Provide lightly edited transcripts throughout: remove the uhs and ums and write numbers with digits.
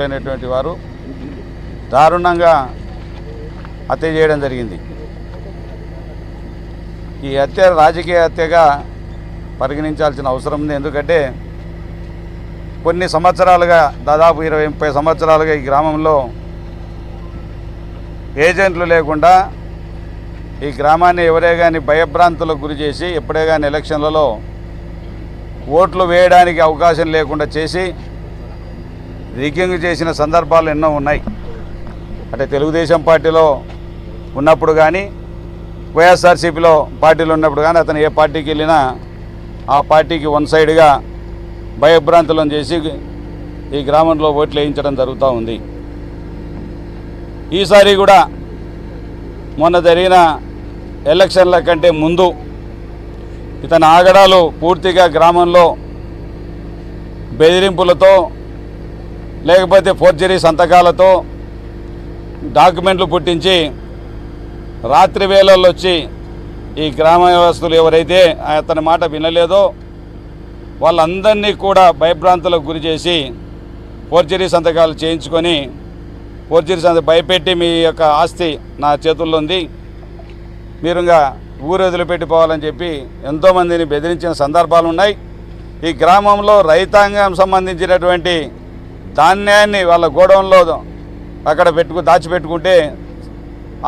నాయకులైనటువంటి వారు దారుణంగా హత్య చేయడం జరిగింది. ఈ హత్య రాజకీయ హత్యగా పరిగణించాల్సిన అవసరం ఉంది. ఎందుకంటే కొన్ని సంవత్సరాలుగా దాదాపు 20-30 సంవత్సరాలుగా ఈ గ్రామంలో ఏజెంట్లు లేకుండా ఈ గ్రామాన్ని ఎవరే కానీ భయభ్రాంతులకు గురి చేసి ఎప్పుడే కానీ ఎలక్షన్లలో ఓట్లు వేయడానికి అవకాశం లేకుండా చేసి రిగ్గింగ్ చేసిన సందర్భాలు ఎన్నో ఉన్నాయి. అంటే తెలుగుదేశం పార్టీలో ఉన్నప్పుడు కానీ వైఎస్ఆర్సీపీలో పార్టీలో ఉన్నప్పుడు కానీ అతను ఏ పార్టీకి వెళ్ళినా ఆ పార్టీకి వన్ సైడ్గా భయభ్రాంతులను చేసి ఈ గ్రామంలో ఓట్లు వేయించడం జరుగుతూ ఉంది. ఈసారి కూడా మొన్న జరిగిన ఎలక్షన్ల కంటే ముందు ఇతని ఆగడాలు పూర్తిగా గ్రామంలో బెదిరింపులతో లేకపోతే ఫోర్జరీ సంతకాలతో డాక్యుమెంట్లు పుట్టించి రాత్రి వేళల్లో వచ్చి ఈ గ్రామవాసులు ఎవరైతే అతని మాట వినలేదో వాళ్ళందరినీ కూడా భయభ్రాంతులకు గురి చేసి ఫోర్జరీ సంతకాలు చేయించుకొని ఫోర్జరీ భయపెట్టి మీ యొక్క ఆస్తి నా చేతుల్లో ఉంది, మీరు ఇంకా ఊరు వదిలిపెట్టిపోవాలని చెప్పి ఎంతోమందిని బెదిరించిన సందర్భాలు ఉన్నాయి. ఈ గ్రామంలో రైతాంగం సంబంధించినటువంటి ధాన్యాన్ని వాళ్ళ గోడౌన్లో అక్కడ దాచిపెట్టుకుంటే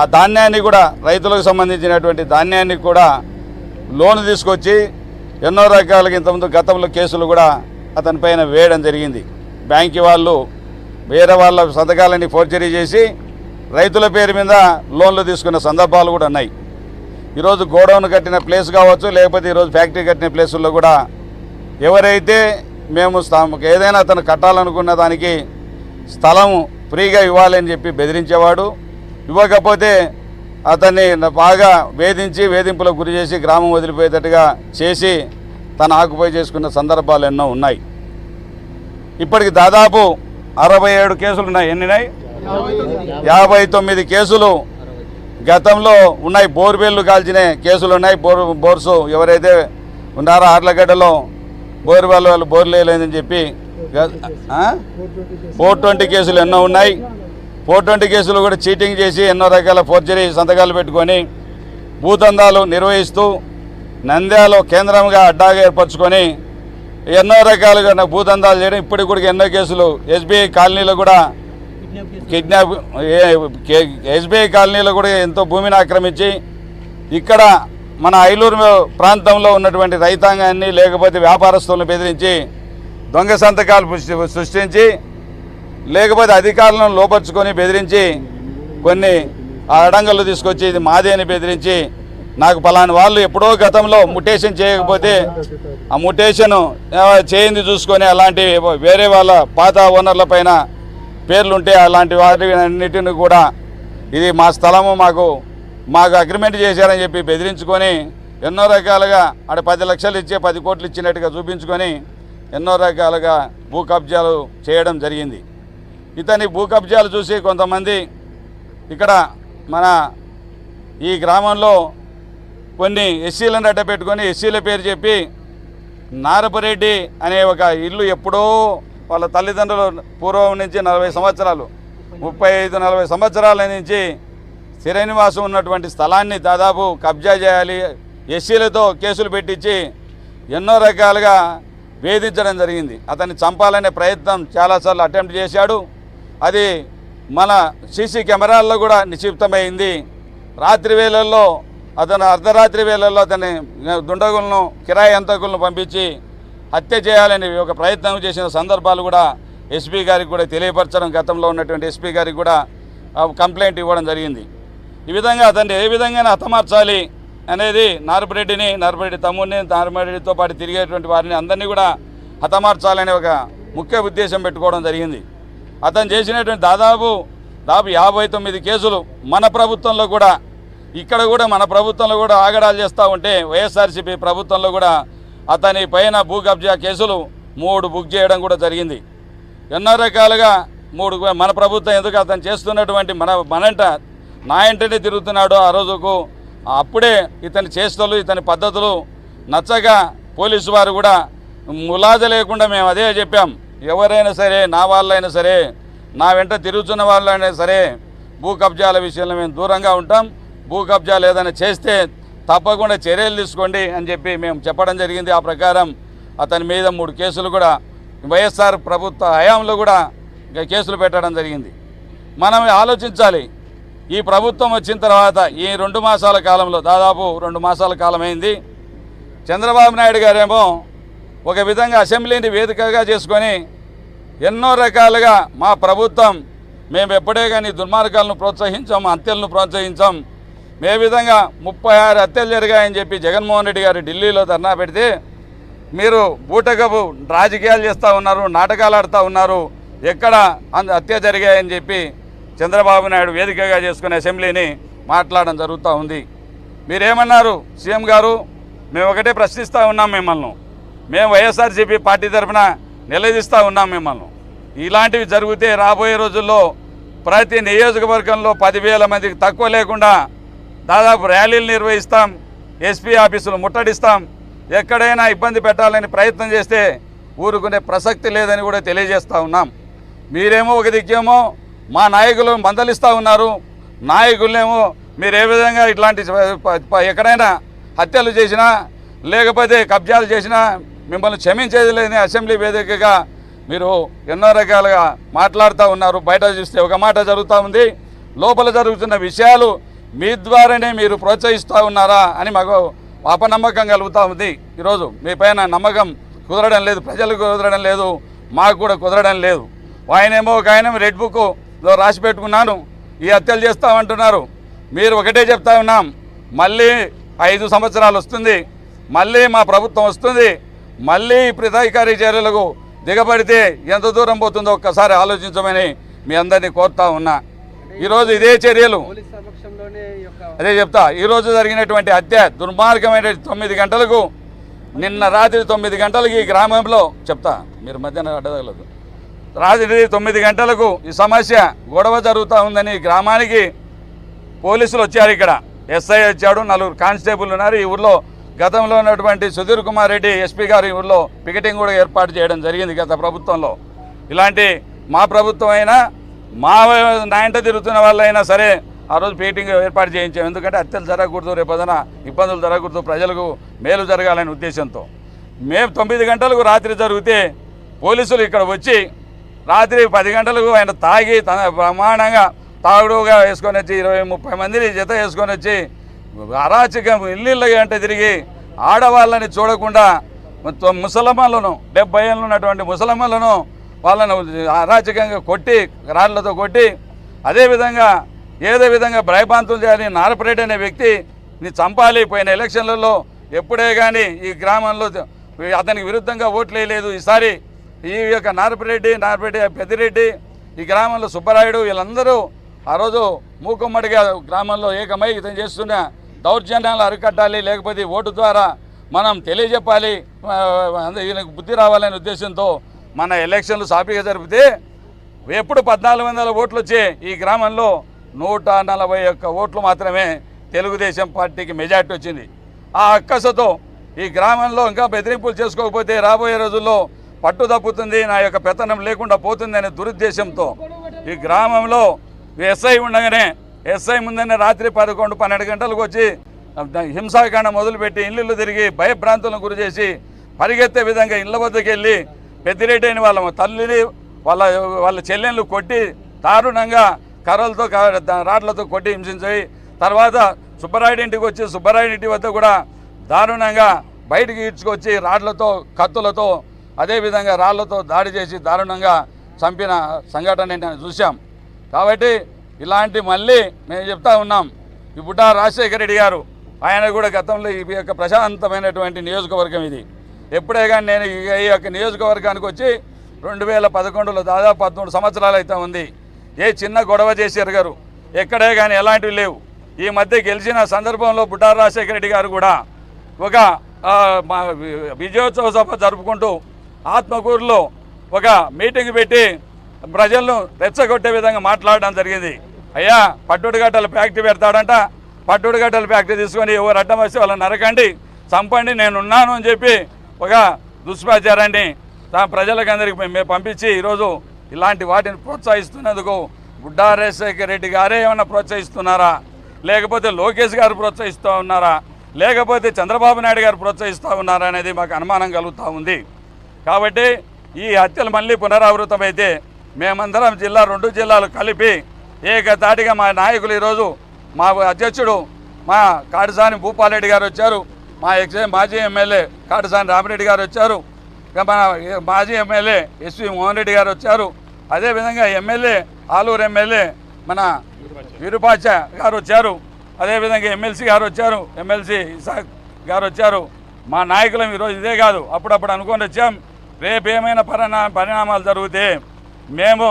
ఆ ధాన్యాన్ని కూడా రైతులకు సంబంధించినటువంటి ధాన్యాన్ని కూడా లోన్ తీసుకొచ్చి ఎన్నో రకాలుగా ఇంతకుముందు గతంలో కేసులు కూడా అతని పైన వేయడం జరిగింది. బ్యాంకు వాళ్ళు వేరే వాళ్ళ సంతకాలని ఫోర్జరీ చేసి రైతుల పేరు మీద లోన్లు తీసుకున్న సందర్భాలు కూడా ఉన్నాయి. ఈరోజు గోడౌన్ కట్టిన ప్లేస్ కావచ్చు, లేకపోతే ఈరోజు ఫ్యాక్టరీ కట్టిన ప్లేసుల్లో కూడా ఎవరైతే మేము ఏదైనా అతను కట్టాలనుకున్న దానికి స్థలం ఫ్రీగా ఇవ్వాలని చెప్పి బెదిరించేవాడు. ఇవ్వకపోతే అతన్ని బాగా వేధింపులకు గురి చేసి గ్రామం వదిలిపోయేటట్టుగా చేసి తను ఆక్యుపై చేసుకున్న సందర్భాలు ఎన్నో ఉన్నాయి. ఇప్పటికి దాదాపు 67 కేసులు ఉన్నాయి. ఎన్నినాయి? 59 కేసులు గతంలో ఉన్నాయి. బోర్వెల్లు కాల్చిన కేసులు ఉన్నాయి. బోర్సు ఎవరైతే ఉన్నారో ఆర్లగడ్డలో బోర్వెల్ వాళ్ళు బోర్లు వేయలేదని చెప్పి 420 కేసులు ఎన్నో ఉన్నాయి. 420 కేసులు కూడా చీటింగ్ చేసి ఎన్నో రకాల ఫోర్జరీ సంతకాలు పెట్టుకొని భూదందాలు నిర్వహిస్తూ నంద్యాల కేంద్రంగా అడ్డాగా ఏర్పరచుకొని ఎన్నో రకాలుగా భూదందాలు చేయడం. ఇప్పటికి కూడా ఎన్నో కేసులు ఎస్బీఐ కాలనీలో కూడా ఎస్బీఐ కాలనీలో కూడా ఎంతో భూమిని ఆక్రమించి ఇక్కడ మన ఐలూరు ప్రాంతంలో ఉన్నటువంటి రైతాంగాన్ని లేకపోతే వ్యాపారస్తులను బెదిరించి దొంగ సంతకాలు సృష్టించి లేకపోతే అధికారులను లోపరుచుకొని బెదిరించి కొన్ని అడంగళ్ళు తీసుకొచ్చి ఇది మాదే అని బెదిరించి నాకు పలాని వాళ్ళు ఎప్పుడో గతంలో ముటేషన్ చేయకపోతే ఆ ముటేషన్ చేయింది చూసుకొని అలాంటి వేరే వాళ్ళ పాత ఓనర్ల పైన పేర్లుంటే అలాంటి వాటిన్నిటిని కూడా ఇది మా స్థలము మాకు అగ్రిమెంట్ చేశారని చెప్పి బెదిరించుకొని ఎన్నో రకాలుగా అక్కడ 10 లక్షలు ఇచ్చే 10 కోట్లు ఇచ్చినట్టుగా చూపించుకొని ఎన్నో రకాలుగా భూ కబ్జాలు చేయడం జరిగింది. ఇతని భూ కబ్జాలు చూసి కొంతమంది ఇక్కడ మన ఈ గ్రామంలో కొన్ని ఎస్సీలను అడ్డ పెట్టుకొని ఎస్సీల పేరు చెప్పి నారపరెడ్డి అనే ఒక ఇల్లు ఎప్పుడో వాళ్ళ తల్లిదండ్రులు పూర్వం నుంచి 40 సంవత్సరాలు 35-40 సంవత్సరాల నుంచి స్థిరనివాసం ఉన్నటువంటి స్థలాన్ని దాదాపు కబ్జా చేయాలి, ఎస్సీలతో కేసులు పెట్టించి ఎన్నో రకాలుగా వేధించడం జరిగింది. అతన్ని చంపాలనే ప్రయత్నం చాలాసార్లు అటెంప్ట్ చేశాడు. అది మన సీసీ కెమెరాల్లో కూడా నిక్షిప్తమైంది. రాత్రి వేళల్లో అతను అర్ధరాత్రి వేళల్లో అతని దుండగులను కిరాయి హంతకులను పంపించి హత్య చేయాలని ఒక ప్రయత్నం చేసిన సందర్భాలు కూడా ఎస్పీ గారికి కూడా తెలియపరచడం, గతంలో ఉన్నటువంటి ఎస్పీ గారికి కూడా కంప్లైంట్ ఇవ్వడం జరిగింది. ఈ విధంగా అతన్ని ఏ విధంగా హతమార్చాలి అనేది నారపరెడ్డి తమ్ముడిని నారపరెడ్డితో పాటు తిరిగేటువంటి వారిని అందరినీ కూడా హతమార్చాలనే ఒక ముఖ్య ఉద్దేశం పెట్టుకోవడం జరిగింది. అతను చేసినటువంటి దాదాపు 59 కేసులు మన ప్రభుత్వంలో కూడా మన ప్రభుత్వంలో కూడా ఆగడాలు చేస్తూ ఉంటే వైఎస్ఆర్సీపీ ప్రభుత్వంలో కూడా అతని పైన భూ కబ్జా కేసులు 3 బుక్ చేయడం కూడా జరిగింది. ఎన్నో రకాలుగా 3 మన ప్రభుత్వం ఎందుకు అతను చేస్తున్నటువంటి నా ఇంటనే తిరుగుతున్నాడు. ఆ రోజుకు అప్పుడే ఇతని చేష్టలు ఇతని పద్ధతులు నచ్చక పోలీసు వారు కూడా ములాజ లేకుండా మేము అదే చెప్పాం, ఎవరైనా సరే నా వాళ్ళైనా సరే నా వెంట తిరుగుతున్న వాళ్ళైనా సరే భూ కబ్జాల విషయంలో మేము దూరంగా ఉంటాం, భూ కబ్జాలు ఏదైనా చేస్తే తప్పకుండా చర్యలు తీసుకోండి అని చెప్పి మేము చెప్పడం జరిగింది. ఆ ప్రకారం అతని మీద 3 కేసులు కూడా వైఎస్ఆర్ ప్రభుత్వ హయాంలో కూడా కేసులు పెట్టడం జరిగింది. మనం ఆలోచించాలి, ఈ ప్రభుత్వం వచ్చిన తర్వాత ఈ 2 మాసాల కాలంలో దాదాపు 2 మాసాల కాలమైంది. చంద్రబాబు నాయుడు గారేమో ఒక విధంగా అసెంబ్లీని వేదికగా చేసుకొని ఎన్నో రకాలుగా మా ప్రభుత్వం మేము ఎప్పుడే కానీ దుర్మార్గాలను ప్రోత్సహించాం, హత్యలను ప్రోత్సహించాం, మే విధంగా 36 హత్యలు జరిగాయని చెప్పి జగన్మోహన్ రెడ్డి గారు ఢిల్లీలో ధర్నా పెడితే మీరు బూటకపు రాజకీయాలు చేస్తూ ఉన్నారు, నాటకాలు ఆడుతూ ఉన్నారు, ఎక్కడ హత్య జరిగాయని చెప్పి చంద్రబాబు నాయుడు వేదికగా చేసుకునే అసెంబ్లీని మాట్లాడడం జరుగుతూ ఉంది. మీరేమన్నారు సీఎం గారు? మేము ఒకటే ప్రశ్నిస్తూ ఉన్నాం మిమ్మల్ని, మేము వైఎస్ఆర్సీపీ పార్టీ తరఫున నిలదీస్తూ ఉన్నాం మిమ్మల్ని. ఇలాంటివి జరిగితే రాబోయే రోజుల్లో ప్రతి నియోజకవర్గంలో 10,000 మందికి తక్కువ లేకుండా దాదాపు ర్యాలీలు నిర్వహిస్తాం, ఎస్పీ ఆఫీసులు ముట్టడిస్తాం, ఎక్కడైనా ఇబ్బంది పెట్టాలని ప్రయత్నం చేస్తే ఊరుకునే ప్రసక్తి లేదని కూడా తెలియజేస్తూ ఉన్నాం. మీరేమో ఒక దిక్కేమో మా నాయకులు మందలిస్తూ ఉన్నారు, నాయకులేమో మీరు ఏ విధంగా ఇట్లాంటి ఎక్కడైనా హత్యలు చేసినా లేకపోతే కబ్జాలు చేసినా మిమ్మల్ని క్షమించేది లేని అసెంబ్లీ వేదికగా మీరు ఎన్నో రకాలుగా మాట్లాడుతూ ఉన్నారు. బయట చూస్తే ఒక మాట జరుగుతూ ఉంది, లోపల జరుగుతున్న విషయాలు మీ ద్వారానే మీరు ప్రోత్సహిస్తూ ఉన్నారా అని మాకు అపనమ్మకం కలుగుతూ ఉంది. ఈరోజు మీ పైన నమ్మకం కుదరడం లేదు, ప్రజలకు కుదరడం లేదు, మాకు కూడా కుదరడం లేదు. ఆయనేమో ఒక ఆయన రెడ్ బుక్లో రాసి పెట్టుకున్నాను, ఈ హత్యలు చేస్తామంటున్నారు. మీరు ఒకటే చెప్తా ఉన్నాం, మళ్ళీ 5 సంవత్సరాలు వస్తుంది, మళ్ళీ మా ప్రభుత్వం వస్తుంది, మళ్ళీ ప్రతికారి చర్యలకు దిగబడితే ఎంత దూరం పోతుందో ఒక్కసారి ఆలోచించమని మీ అందరినీ కోరుతా ఉన్నా. ఈరోజు ఇదే చర్యలు అదే చెప్తా. ఈరోజు జరిగినటువంటి హత్య దుర్మార్గమైన 9 గంటలకు, నిన్న రాత్రి 9 గంటలకు ఈ గ్రామంలో చెప్తా, మీరు మధ్యాహ్నం అడ్డదగలదు, రాత్రి 9 గంటలకు ఈ సమస్య గొడవ జరుగుతూ ఉందని గ్రామానికి పోలీసులు వచ్చారు. ఇక్కడ ఎస్ఐ వచ్చాడు, 4 కానిస్టేబుల్ ఉన్నారు. ఈ ఊర్లో గతంలో ఉన్నటువంటి సుధీర్ కుమార్ రెడ్డి ఎస్పీ గారు ఈ ఊర్లో పికెటింగ్ కూడా ఏర్పాటు చేయడం జరిగింది గత ప్రభుత్వంలో. ఇలాంటి మా ప్రభుత్వం అయినా మా నాయంట తిరుగుతున్న వాళ్ళైనా సరే ఆ రోజు పికెటింగ్ ఏర్పాటు చేయించాం. ఎందుకంటే హత్యలు జరగకూడదు, రేపొద్దున ఇబ్బందులు జరగకూడదు, ప్రజలకు మేలు జరగాలనే ఉద్దేశంతో. మేము 9 గంటలకు రాత్రి జరిగితే పోలీసులు ఇక్కడ వచ్చి రాత్రి 10 గంటలకు ఆయన తాగి తన ప్రమాణంగా తాగుడుగా వేసుకొని వచ్చి 20-30 మందిని జత వేసుకొని వచ్చి అరాచకం ఇల్లు గంట తిరిగి ఆడవాళ్ళని చూడకుండా ముసలమ్మలను 70 ఏళ్ళు ఉన్నటువంటి ముసలమ్మలను వాళ్ళను అరాచకంగా కొట్టి రాళ్లతో కొట్టి అదేవిధంగా ఏదో విధంగా భయభ్రాంతులు చేయాలి. నారపరెడ్డి అనే వ్యక్తిని చంపాలి. పోయిన ఎలక్షన్లలో ఎప్పుడే కానీ ఈ గ్రామంలో అతనికి విరుద్ధంగా ఓట్లు వేయలేదు. ఈసారి ఈ యొక్క నారపరెడ్డి పెద్దిరెడ్డి ఈ గ్రామంలో సుబ్బరాయుడు వీళ్ళందరూ ఆ రోజు మూకుమ్మడిగా గ్రామంలో ఏకమై ఇతను చేస్తున్న దౌర్జన్యాలు అరికట్టాలి, లేకపోతే ఓటు ద్వారా మనం తెలియజెప్పాలి, ఈయనకు బుద్ధి రావాలనే ఉద్దేశంతో మన ఎలక్షన్లు సాఫీగా జరిపితే ఎప్పుడు 1400 ఓట్లు వచ్చే ఈ గ్రామంలో 141 ఓట్లు మాత్రమే తెలుగుదేశం పార్టీకి మెజార్టీ వచ్చింది. ఆ అక్కసతో ఈ గ్రామంలో ఇంకా బెదిరింపులు చేసుకోకపోతే రాబోయే రోజుల్లో పట్టు తప్పుతుంది, నా యొక్క పెత్తనం లేకుండా పోతుంది అనే దురుద్దేశంతో ఈ గ్రామంలో ఎస్ఐ ఉండగానే ఎస్ఐ ముందనే రాత్రి 11-12 గంటలకు వచ్చి హింసాకాండ మొదలుపెట్టి ఇళ్ళు తిరిగి భయభ్రాంతులను గురి చేసి పరిగెత్తే విధంగా ఇళ్ల వద్దకు వెళ్ళి పెద్దిరెడ్డి అని వాళ్ళ తల్లిని వాళ్ళ చెల్లెళ్ళు కొట్టి దారుణంగా కర్రలతో రాడ్లతో కొట్టి హింసించి తర్వాత సుబ్బరాయుడి ఇంటికి వచ్చి సుబ్బరాయుడి ఇంటి వద్ద కూడా దారుణంగా బయటికి ఈడ్చుకొచ్చి రాడ్లతో కత్తులతో అదేవిధంగా రాళ్లతో దాడి చేసి దారుణంగా చంపిన సంఘటన నేను చూసాం. కాబట్టి ఇలాంటి మళ్ళీ మేము చెప్తా ఉన్నాం, ఈ బుడ్డా రాజశేఖర రెడ్డి గారు ఆయన కూడా గతంలో ఈ యొక్క ప్రశాంతమైనటువంటి నియోజకవర్గం ఇది. ఎప్పుడే కానీ నేను ఈ యొక్క నియోజకవర్గానికి వచ్చి 2011లో దాదాపు 13 సంవత్సరాలు అయితే ఉంది. ఏ చిన్న గొడవ చేసి ఎరగరు, ఎక్కడే కానీ ఎలాంటివి లేవు. ఈ మధ్య గెలిచిన సందర్భంలో బుడ్డా రాజశేఖర రెడ్డి గారు కూడా ఒక విజయోత్సవ సభ జరుపుకుంటూ ఆత్మకూరులో ఒక మీటింగ్ పెట్టి ప్రజలను రెచ్చగొట్టే విధంగా మాట్లాడడం జరిగింది. అయ్యా పట్టుడుగడ్డల ఫ్యాక్టరీ పెడతాడంట, పట్టుడుగడ్డల ఫ్యాక్టరీ తీసుకొని ఎవరు అడ్డం వస్తే వాళ్ళని నరకండి, చంపండి, నేనున్నాను అని చెప్పి ఒక దుష్ప్రచారాన్ని ప్రజలకందరికి మేము పంపించి ఈరోజు ఇలాంటి వాటిని ప్రోత్సహిస్తున్నందుకు బుడ్డా రాజశేఖర రెడ్డి గారే ఏమన్నా ప్రోత్సహిస్తున్నారా, లేకపోతే లోకేష్ గారు ప్రోత్సహిస్తూ ఉన్నారా, లేకపోతే చంద్రబాబు నాయుడు గారు ప్రోత్సహిస్తూ ఉన్నారా అనేది మాకు అనుమానం కలుగుతూ ఉంది. కాబట్టి ఈ హత్యలు మళ్ళీ పునరావృతమైతే మేమందరం రెండు జిల్లాలు కలిపి ఏకతాటిగా మా నాయకులు ఈరోజు మా అధ్యక్షుడు మా కాటసాని భూపాలరెడ్డి గారు వచ్చారు, మా మాజీ ఎమ్మెల్యే కాటసాని రామిరెడ్డి గారు వచ్చారు, మన మాజీ ఎమ్మెల్యే ఎస్వి మోహన్ రెడ్డి గారు వచ్చారు, అదేవిధంగా ఎమ్మెల్యే ఆలూరు ఎమ్మెల్యే మన విరూపాక్ష గారు వచ్చారు, అదేవిధంగా ఎమ్మెల్సీ గారు వచ్చారు, ఎమ్మెల్సీ ఇసాక్ గారు వచ్చారు. మా నాయకులం ఈరోజు ఇదే కాదు, అప్పుడప్పుడు అనుకొని వచ్చాం. రేపు ఏమైనా పరిణామాలు జరిగితే మేము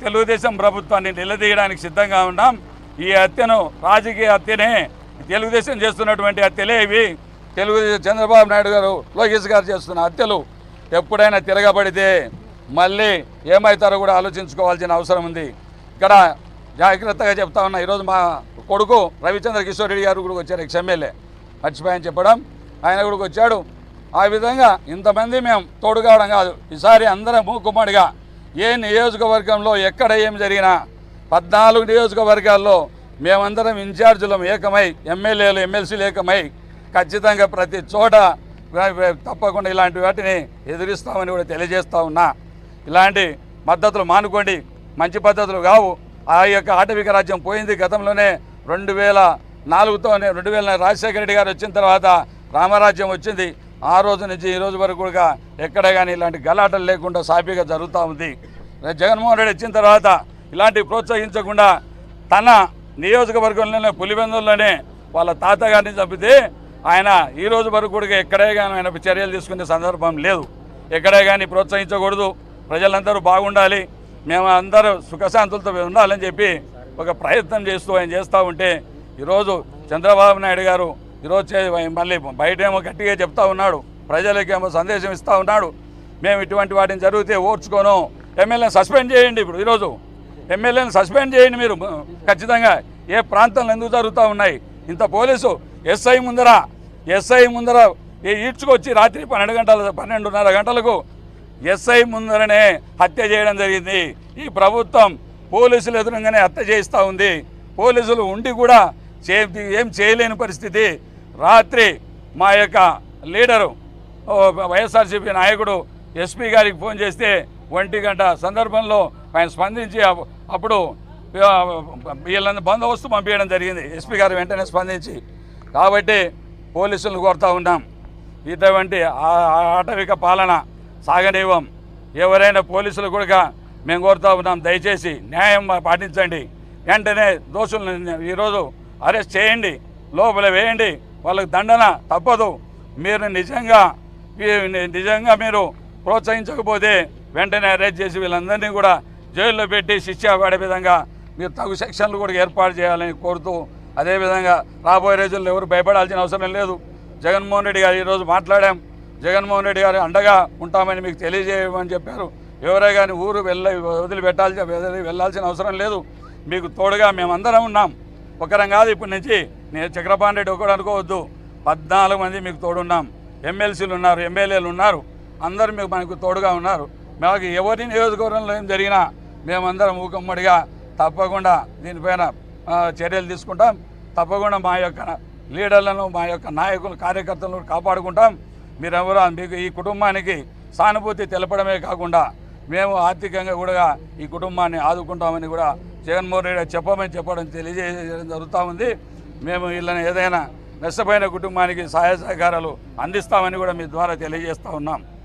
తెలుగుదేశం ప్రభుత్వాన్ని నిలదీయడానికి సిద్ధంగా ఉన్నాం. ఈ హత్యను రాజకీయ హత్యనే, తెలుగుదేశం చేస్తున్నటువంటి హత్యలే ఇవి. చంద్రబాబు నాయుడు గారు లోకేష్ గారు చేస్తున్న హత్యలు ఎప్పుడైనా తిరగబడితే మళ్ళీ ఏమవుతారో కూడా ఆలోచించుకోవాల్సిన అవసరం ఉంది. ఇక్కడ జాగ్రత్తగా చెప్తా ఉన్నా. ఈరోజు మా కొడుకు రవిచంద్ర కిషోర్ రెడ్డి గారు కూడా వచ్చారు, ఎమ్మెల్యే, మర్చిపోయాని చెప్పడం, ఆయన కూడా వచ్చాడు. ఆ విధంగా ఇంతమంది మేము తోడు కావడం కాదు, ఈసారి అందరం మూకుమ్మడిగా ఏ నియోజకవర్గంలో ఎక్కడ ఏం జరిగినా 14 నియోజకవర్గాల్లో మేమందరం ఇన్ఛార్జీలం ఏకమై, ఎమ్మెల్యేలు ఎమ్మెల్సీలు ఏకమై ఖచ్చితంగా ప్రతి చోట తప్పకుండా ఇలాంటి వాటిని ఎదిరిస్తామని కూడా తెలియజేస్తూ ఉన్నా. ఇలాంటి పద్ధతులు మానుకోండి, మంచి పద్ధతులు కావు. ఆ యొక్క ఆటవిక రాజ్యం పోయింది. గతంలోనే 2004తోనే 2000 రాజశేఖర రెడ్డి గారు వచ్చిన తర్వాత రామరాజ్యం వచ్చింది. ఆ రోజు నుంచి ఈ రోజు వరకు కూడా ఎక్కడ కానీ ఇలాంటి గలాటలు లేకుండా సాఫీగా జరుగుతూ ఉంది. జగన్మోహన్ రెడ్డి వచ్చిన తర్వాత ఇలాంటివి ప్రోత్సహించకుండా తన నియోజకవర్గంలోనే పులివెందుల్లోనే వాళ్ళ తాతగారిని చంపితే ఆయన ఈ రోజు వరకు కూడా ఎక్కడే కానీ ఆయన చర్యలు తీసుకునే సందర్భం లేదు. ఎక్కడే కానీ ప్రోత్సహించకూడదు, ప్రజలందరూ బాగుండాలి, మేము అందరూ సుఖశాంతులతో ఉండాలని చెప్పి ఒక ప్రయత్నం ఆయన చేస్తూ ఉంటే ఈరోజు చంద్రబాబు నాయుడు గారు ఈరోజు మళ్ళీ బయటేమో గట్టిగా చెప్తా ఉన్నాడు, ప్రజలకేమో సందేశం ఇస్తూ ఉన్నాడు. మేము ఇటువంటి వాటిని జరిగితే ఓర్చుకోను, ఎమ్మెల్యేని సస్పెండ్ చేయండి. ఇప్పుడు ఈరోజు ఎమ్మెల్యేని సస్పెండ్ చేయండి మీరు ఖచ్చితంగా. ఏ ప్రాంతంలో ఎందుకు జరుగుతూ ఉన్నాయి? ఇంత పోలీసు ఎస్ఐ ముందర ఈడ్చుకొచ్చి రాత్రి 12:30 గంటలకు ఎస్ఐ ముందరనే హత్య చేయడం జరిగింది. ఈ ప్రభుత్వం పోలీసులు ఎదురుగానే హత్య చేస్తూ ఉంది. పోలీసులు ఉండి కూడా ఏం చేయలేని పరిస్థితి. రాత్రి మా యొక్క లీడరు వైఎస్ఆర్సీపీ నాయకుడు ఎస్పీ గారికి ఫోన్ చేస్తే 1 గంట సందర్భంలో ఆయన స్పందించి అప్పుడు వీళ్ళని బందోబస్తు పంపించడం జరిగింది. ఎస్పీ గారు వెంటనే స్పందించి. కాబట్టి పోలీసులను కోరుతూ ఉన్నాం, ఇటువంటి ఆటవిక పాలన సాగనివ్వం. ఎవరైనా పోలీసులు కూడా మేము కోరుతూ ఉన్నాం, దయచేసి న్యాయం పాటించండి. వెంటనే దోషులను ఈరోజు అరెస్ట్ చేయండి, లోపల వేయండి, వాళ్ళకి దండన తప్పదు. మీరు నిజంగా మీరు ప్రోత్సహించకపోతే వెంటనే అరెస్ట్ చేసి వీళ్ళందరినీ కూడా జైల్లో పెట్టి శిక్ష పడే విధంగా మీరు తగు సెక్షన్లు కూడా ఏర్పాటు చేయాలని కోరుతూ, అదేవిధంగా రాబోయే రోజుల్లో ఎవరు భయపడాల్సిన అవసరం లేదు. జగన్మోహన్ రెడ్డి గారు ఈరోజు మాట్లాడాం, జగన్మోహన్ రెడ్డి గారు అండగా ఉంటామని మీకు తెలియజేయమని చెప్పారు. ఎవరే కానీ ఊరు వెళ్ళాల్సిన అవసరం లేదు, మీకు తోడుగా మేమందరం ఉన్నాం. ఒకరం కాదు, ఇప్పటి నుంచి నేను చక్రపాణి రెడ్డి ఒకడు అనుకోవద్దు, 14 మంది మీకు తోడున్నాం. ఎమ్మెల్సీలు ఉన్నారు, ఎమ్మెల్యేలు ఉన్నారు, అందరూ మనకు తోడుగా ఉన్నారు. మాకు ఎవరి నియోజకవర్గంలో ఏం జరిగినా మేమందరం ఊకమ్మడిగా తప్పకుండా దీనిపైన చర్యలు తీసుకుంటాం. తప్పకుండా మా యొక్క లీడర్లను, మా యొక్క నాయకులు, కార్యకర్తలను కాపాడుకుంటాం. మీరెవరో మీకు ఈ కుటుంబానికి సానుభూతి తెలపడమే కాకుండా మేము ఆర్థికంగా కూడా ఈ కుటుంబాన్ని ఆదుకుంటామని కూడా జగన్మోహన్ రెడ్డి చెప్పడం తెలియజేయడం జరుగుతూ ఉంది. మేము వీళ్ళని ఏదైనా నష్టపోయిన కుటుంబానికి సహాయ సహకారాలు అందిస్తామని కూడా మీ ద్వారా తెలియజేస్తూ ఉన్నాం.